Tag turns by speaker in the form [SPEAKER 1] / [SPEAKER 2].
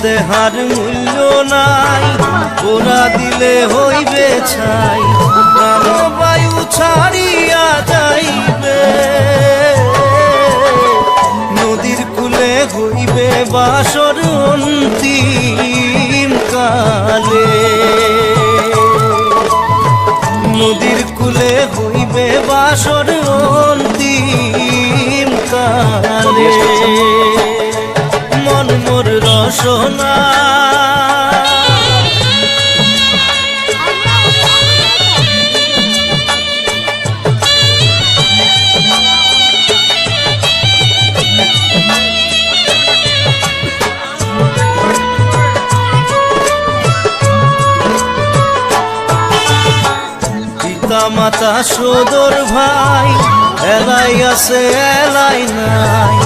[SPEAKER 1] দেহার মূল্য নাই, ওরা দিলে হইবে ছাই, প্রাণবায়ু ছাড়িয়া যাইবে। নদীর কূলে হইবে বাসর অন্তিম কালে, নদীর কূলে হইবে বাসর অন্তিম কালে। মন মোর রসনা পিতা মাতা সদর ভাই, এলাই আছে এলাই নাই,